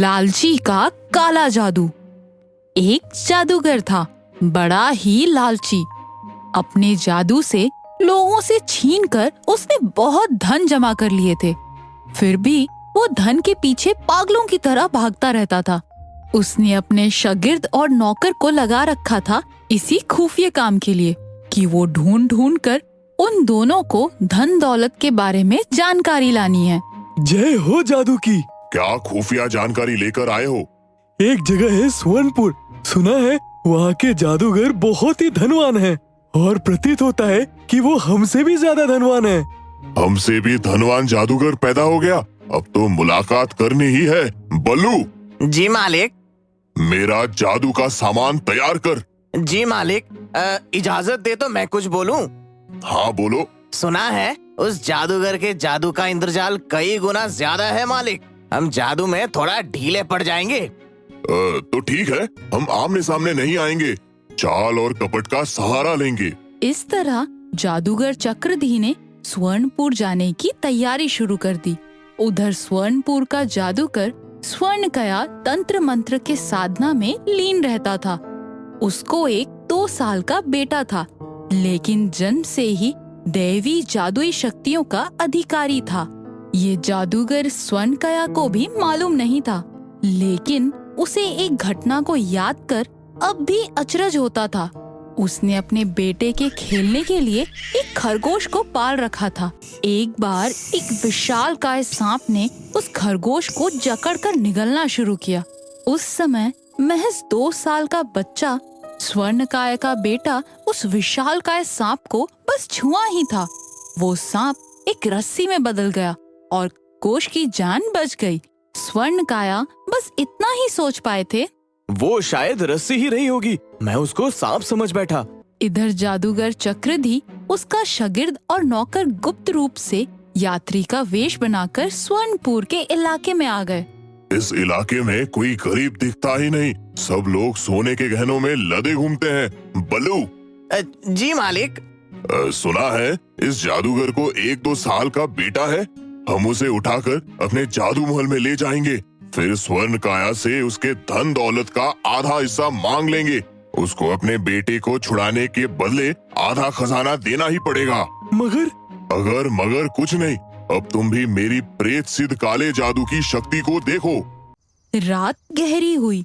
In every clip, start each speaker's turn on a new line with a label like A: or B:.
A: लालची का काला जादू। एक जादूगर था, बड़ा ही लालची। अपने जादू से लोगों से छीनकर उसने बहुत धन जमा कर लिए थे। फिर भी वो धन के पीछे पागलों की तरह भागता रहता था। उसने अपने शागिर्द और नौकर को लगा रखा था इसी खुफिया काम के लिए कि वो ढूंढ ढूंढ कर उन दोनों को धन दौलत के बारे में जानकारी लानी है।
B: जय हो जादू की।
C: क्या खुफिया जानकारी लेकर आए हो?
B: एक जगह है सुवर्णपुर, सुना है वहाँ के जादूगर बहुत ही धनवान हैं और प्रतीत होता है कि वो हमसे भी ज्यादा धनवान है।
C: हमसे भी धनवान जादूगर पैदा हो गया, अब तो मुलाकात करनी ही है। बल्लू।
D: जी मालिक।
C: मेरा जादू का सामान तैयार कर।
D: जी मालिक, इजाजत दे तो मैं कुछ बोलूं?
C: हाँ बोलो।
D: सुना है उस जादूगर के जादू का इंद्रजाल कई गुना ज्यादा है मालिक। हम जादू में थोड़ा ढीले पड़ जाएंगे।
C: तो ठीक है, हम आमने सामने नहीं आएंगे, चाल और कपट का सहारा लेंगे।
A: इस तरह जादूगर चक्रधी ने स्वर्णपुर जाने की तैयारी शुरू कर दी। उधर स्वर्णपुर का जादूगर स्वर्णकया तंत्र मंत्र के साधना में लीन रहता था। उसको एक 2 साल का बेटा था, लेकिन जन्म से ही दैवी जादुई शक्तियों का अधिकारी था। ये जादूगर स्वर्णकया को भी मालूम नहीं था, लेकिन उसे एक घटना को याद कर अब भी अचरज होता था। उसने अपने बेटे के खेलने के लिए एक खरगोश को पाल रखा था। एक बार एक विशालकाय सांप ने उस खरगोश को जकड़कर निगलना शुरू किया। उस समय महज 2 साल का बच्चा स्वर्णकाय का बेटा उस विशालकाय सांप को बस छुआ ही था। वो सांप एक रस्सी में बदल गया और कोश की जान बच गई। स्वर्णकाया बस इतना ही सोच पाए थे।
B: वो शायद रस्सी ही रही होगी, मैं उसको सांप समझ बैठा।
A: इधर जादूगर चक्रधी, उसका शागिर्द और नौकर गुप्त रूप से यात्री का वेश बनाकर स्वर्णपुर के इलाके में आ गए।
C: इस इलाके में कोई गरीब दिखता ही नहीं, सब लोग सोने के गहनों में लदे घूमते हैं। बल्लू।
D: जी मालिक।
C: सुना है इस जादूगर को 1-2 साल का बेटा है, हम उसे उठाकर अपने जादू महल में ले जाएंगे, फिर स्वर्ण काया से उसके धन दौलत का आधा हिस्सा मांग लेंगे। उसको अपने बेटे को छुड़ाने के बदले आधा खजाना देना ही पड़ेगा।
B: मगर
C: मगर कुछ नहीं, अब तुम भी मेरी प्रेत सिद्ध काले जादू की शक्ति को देखो।
A: रात गहरी हुई।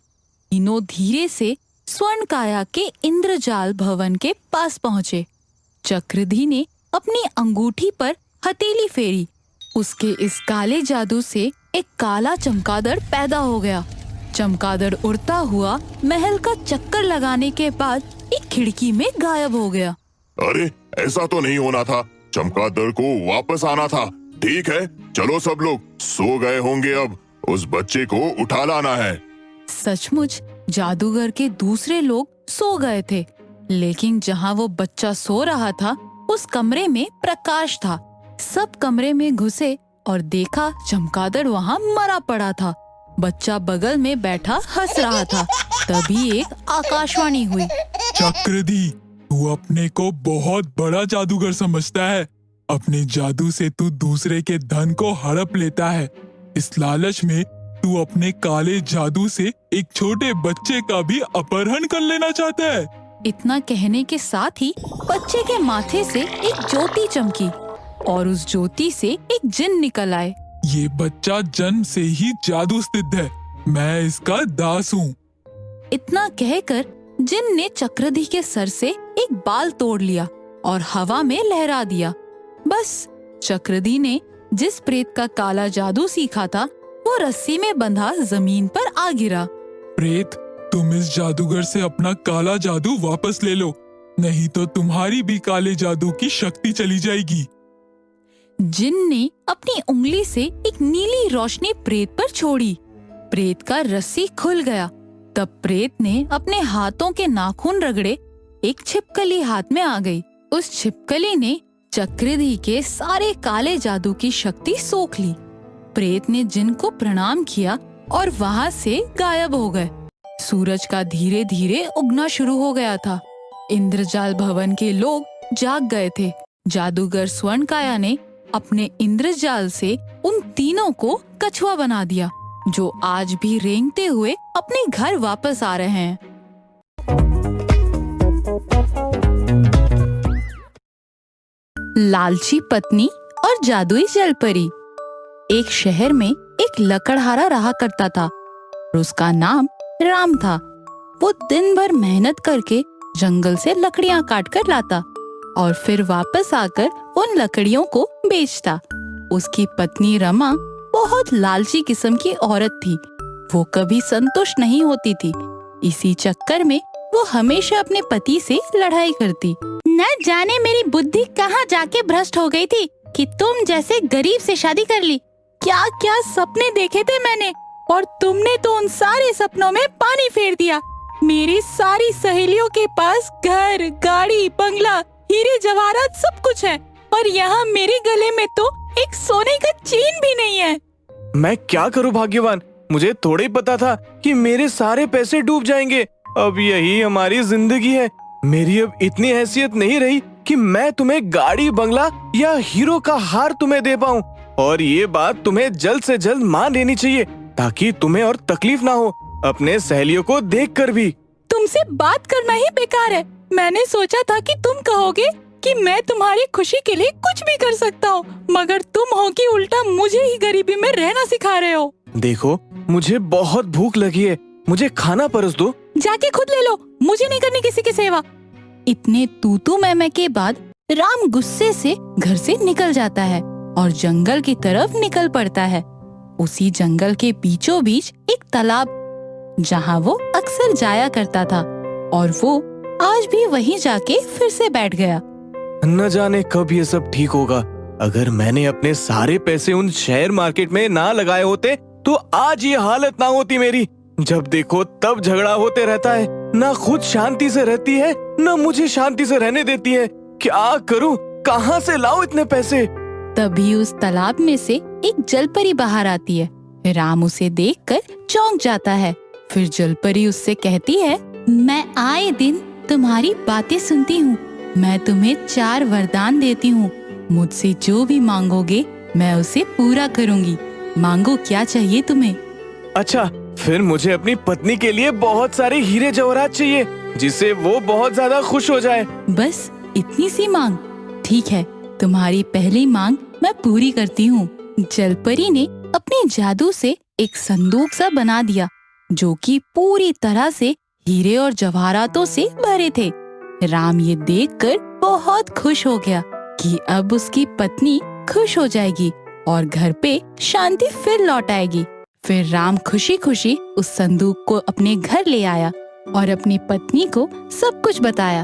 A: तीनों धीरे से स्वर्णकाया के इंद्रजाल भवन के पास पहुँचे। चक्रधी ने अपनी अंगूठी पर हथेली फेरी। उसके इस काले जादू से एक काला चमगादड़ पैदा हो गया। चमगादड़ उड़ता हुआ महल का चक्कर लगाने के बाद एक खिड़की में गायब हो गया।
C: अरे ऐसा तो नहीं होना था, चमगादड़ को वापस आना था। ठीक है, चलो सब लोग, सो गए होंगे, अब उस बच्चे को उठा लाना है।
A: सचमुच जादूगर के दूसरे लोग सो गए थे, लेकिन जहाँ वो बच्चा सो रहा था उस कमरे में प्रकाश था। सब कमरे में घुसे और देखा चमगादड़ वहाँ मरा पड़ा था। बच्चा बगल में बैठा हंस रहा था। तभी एक आकाशवाणी हुई।
E: चक्रधी, तू अपने को बहुत बड़ा जादूगर समझता है। अपने जादू से तू दूसरे के धन को हड़प लेता है। इस लालच में तू अपने काले जादू से एक छोटे बच्चे का भी अपहरण कर लेना चाहता है।
A: इतना कहने के साथ ही बच्चे के माथे से एक ज्योति चमकी और उस ज्योति से एक जिन निकल आए।
E: ये बच्चा जन्म से ही जादू सिद्ध है, मैं इसका दास हूँ।
A: इतना कहकर जिन ने चक्रधी के सर से एक बाल तोड़ लिया और हवा में लहरा दिया। बस चक्रधी ने जिस प्रेत का काला जादू सीखा था वो रस्सी में बंधा जमीन पर आ गिरा।
E: प्रेत, तुम इस जादूगर से अपना काला जादू वापस ले लो, नहीं तो तुम्हारी भी काले जादू की शक्ति चली जाएगी।
A: जिन ने अपनी उंगली से एक नीली रोशनी प्रेत पर छोड़ी। प्रेत का रस्सी खुल गया। तब प्रेत ने अपने हाथों के नाखून रगड़े। एक छिपकली हाथ में आ गई। उस छिपकली ने चक्रधी के सारे काले जादू की शक्ति सोख ली। प्रेत ने जिन को प्रणाम किया और वहाँ से गायब हो गए। सूरज का धीरे धीरे उगना शुरू हो गया था। इंद्रजाल भवन के लोग जाग गए थे। जादूगर स्वर्णकाया ने अपने इंद्रजाल से उन तीनों को कछुआ बना दिया। जो आज भी रेंगते हुए अपने घर वापस आ रहे हैं। लालची पत्नी और जादुई जलपरी। एक शहर में एक लकड़हारा रहा करता था और उसका नाम राम था। वो दिन भर मेहनत करके जंगल से लकड़ियां काट कर लाता और फिर वापस आकर उन लकड़ियों को बेचता। उसकी पत्नी रमा बहुत लालची किस्म की औरत थी। वो कभी संतुष्ट नहीं होती थी। इसी चक्कर में वो हमेशा अपने पति से लड़ाई करती। न जाने मेरी बुद्धि कहाँ जाके भ्रष्ट हो गई थी कि तुम जैसे गरीब से शादी कर ली। क्या क्या सपने देखे थे मैंने, और तुमने तो उन सारे सपनों में पानी फेर दिया। मेरी सारी सहेलियों के पास घर, गाड़ी, बंगला, हीरे जवाहरात सब कुछ है, और यहाँ मेरे गले में तो एक सोने का चेन भी नहीं है।
B: मैं क्या करूं भाग्यवान, मुझे थोड़ा ही पता था कि मेरे सारे पैसे डूब जाएंगे। अब यही हमारी जिंदगी है। मेरी अब इतनी हैसियत नहीं रही कि मैं तुम्हें गाड़ी, बंगला या हीरो का हार तुम्हें दे पाऊं। और ये बात तुम्हें जल्द से जल्द मान लेनी चाहिए ताकि तुम्हें और तकलीफ ना हो, अपने सहेलियों को देखकर भी।
A: तुमसे बात करना ही बेकार है। मैंने सोचा था कि तुम कहोगे कि मैं तुम्हारी खुशी के लिए कुछ भी कर सकता हूँ, मगर तुम हो कि उल्टा मुझे ही गरीबी में रहना सिखा रहे हो।
B: देखो, मुझे बहुत भूख लगी है, मुझे खाना परस दो।
A: जाके खुद ले लो, मुझे नहीं करनी किसी की सेवा। इतने तू मैं के बाद राम गुस्से से घर से निकल जाता है और जंगल की तरफ निकल पड़ता है। उसी जंगल के बीचों बीच एक तालाब जहाँ वो अक्सर जाया करता था, और वो आज भी वहीं जाके फिर से बैठ गया।
B: न जाने कब ये सब ठीक होगा। अगर मैंने अपने सारे पैसे उन शेयर मार्केट में ना लगाए होते तो आज ये हालत ना होती मेरी। जब देखो तब झगड़ा होते रहता है, ना खुद शांति से रहती है न मुझे शांति से रहने देती है। क्या करूं, कहां से लाऊं इतने पैसे?
A: तभी उस तालाब में से एक जलपरी बाहर आती है। राम उसे देखकर चौंक जाता है। फिर जलपरी उससे कहती है, मैं आए दिन तुम्हारी बातें सुनती हूँ। मैं तुम्हें 4 वरदान देती हूँ। मुझसे जो भी मांगोगे मैं उसे पूरा करूँगी। मांगो, क्या चाहिए तुम्हें?
B: अच्छा, फिर मुझे अपनी पत्नी के लिए बहुत सारे हीरे जवाहरात चाहिए, जिससे वो बहुत ज्यादा खुश हो जाए।
A: बस इतनी सी मांग? ठीक है, तुम्हारी पहली मांग मैं पूरी करती हूँ। जलपरी ने अपने जादू से एक संदूक सा बना दिया जो कि पूरी तरह से हीरे और जवाहरातों से भरे थे। राम ये देखकर बहुत खुश हो गया कि अब उसकी पत्नी खुश हो जाएगी और घर पे शांति फिर लौट आएगी। फिर राम खुशी खुशी उस संदूक को अपने घर ले आया और अपनी पत्नी को सब कुछ बताया।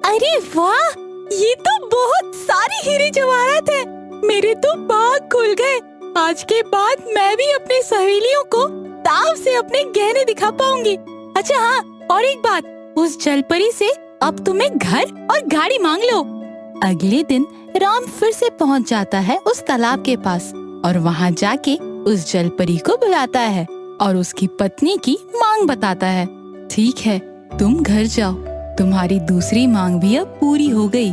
A: अरे वाह, ये तो बहुत सारी हीरे जवाहरात है। मेरे तो भाग खुल गए। आज के बाद मैं भी अपनी सहेलियों को ताव से अपने गहने दिखा पाऊंगी। अच्छा हाँ, और एक बात, उस जलपरी से अब तुम्हें घर और गाड़ी मांग लो। अगले दिन राम फिर से पहुंच जाता है उस तालाब के पास और वहां जाके उस जलपरी को बुलाता है और उसकी पत्नी की मांग बताता है। ठीक है, तुम घर जाओ, तुम्हारी दूसरी मांग भी अब पूरी हो गई।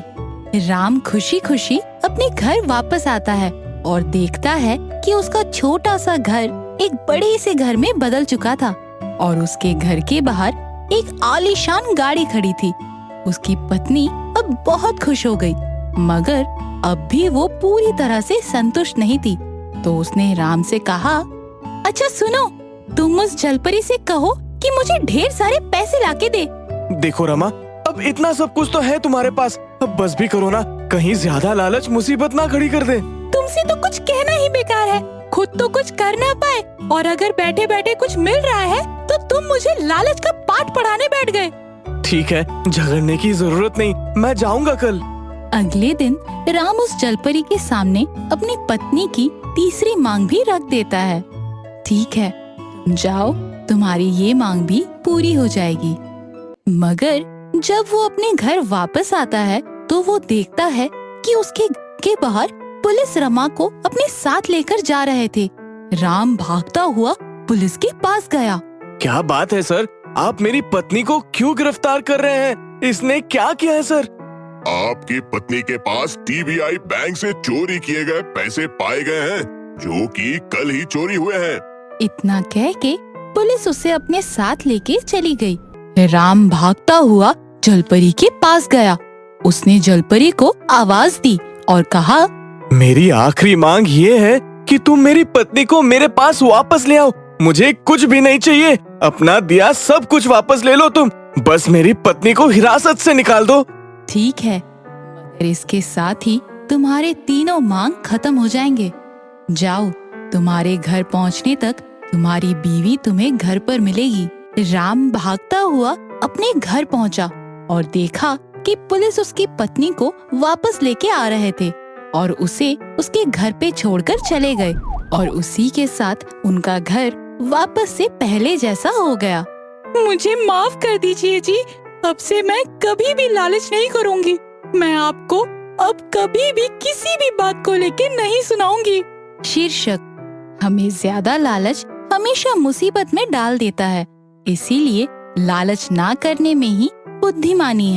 A: राम खुशी खुशी अपने घर वापस आता है और देखता है कि उसका छोटा सा घर एक बड़े से घर में बदल चुका था और उसके घर के बाहर एक आलीशान गाड़ी खड़ी थी। उसकी पत्नी अब बहुत खुश हो गई, मगर अब भी वो पूरी तरह से संतुष्ट नहीं थी। तो उसने राम से कहा, अच्छा सुनो, तुम उस जलपरी से कहो कि मुझे ढेर सारे पैसे लाके दे।
B: देखो रमा, अब इतना सब कुछ तो है तुम्हारे पास, अब बस भी करो ना, कहीं ज्यादा लालच मुसीबत ना खड़ी कर दे।
A: तुमसे तो कुछ कहना ही बेकार है। खुद तो कुछ कर ना पाए और अगर बैठे बैठे कुछ मिल रहा है तो तुम मुझे लालच का पाठ पढ़ाने बैठ गए।
B: ठीक है, झगड़ने की जरूरत नहीं, मैं जाऊंगा कल।
A: अगले दिन राम उस जलपरी के सामने अपनी पत्नी की तीसरी मांग भी रख देता है। ठीक है, तुम जाओ, तुम्हारी ये मांग भी पूरी हो जाएगी। मगर जब वो अपने घर वापस आता है तो वो देखता है कि उसके घर के बाहर पुलिस रमा को अपने साथ लेकर जा रहे थे। राम भागता हुआ पुलिस के पास गया।
B: क्या बात है सर, आप मेरी पत्नी को क्यों गिरफ्तार कर रहे हैं? इसने क्या किया है सर?
C: आपकी पत्नी के पास TBI बैंक से चोरी किए गए पैसे पाए गए हैं, जो कि कल ही चोरी हुए हैं।
A: इतना कह के पुलिस उसे अपने साथ लेके चली गई। राम भागता हुआ जलपरी के पास गया। उसने जलपरी को आवाज दी और कहा,
B: मेरी आखिरी मांग ये है कि तुम मेरी पत्नी को मेरे पास वापस ले आओ। मुझे कुछ भी नहीं चाहिए, अपना दिया सब कुछ वापस ले लो तुम, बस मेरी पत्नी को हिरासत से निकाल दो।
A: ठीक है, मगर इसके साथ ही तुम्हारे तीनों मांग खत्म हो जाएंगे। जाओ, तुम्हारे घर पहुंचने तक तुम्हारी बीवी तुम्हें घर पर मिलेगी। राम भागता हुआ अपने घर पहुंचा और देखा कि पुलिस उसकी पत्नी को वापस लेके आ रहे थे और उसे उसके घर पे छोड़कर चले गए और उसी के साथ उनका घर वापस से पहले जैसा हो गया। मुझे माफ कर दीजिए जी, अब से मैं कभी भी लालच नहीं करूंगी। मैं आपको अब कभी भी किसी भी बात को लेके नहीं सुनाऊंगी। शीर्षक: हमें ज्यादा लालच हमेशा मुसीबत में डाल देता है, इसीलिए लालच ना करने में ही बुद्धिमानी है।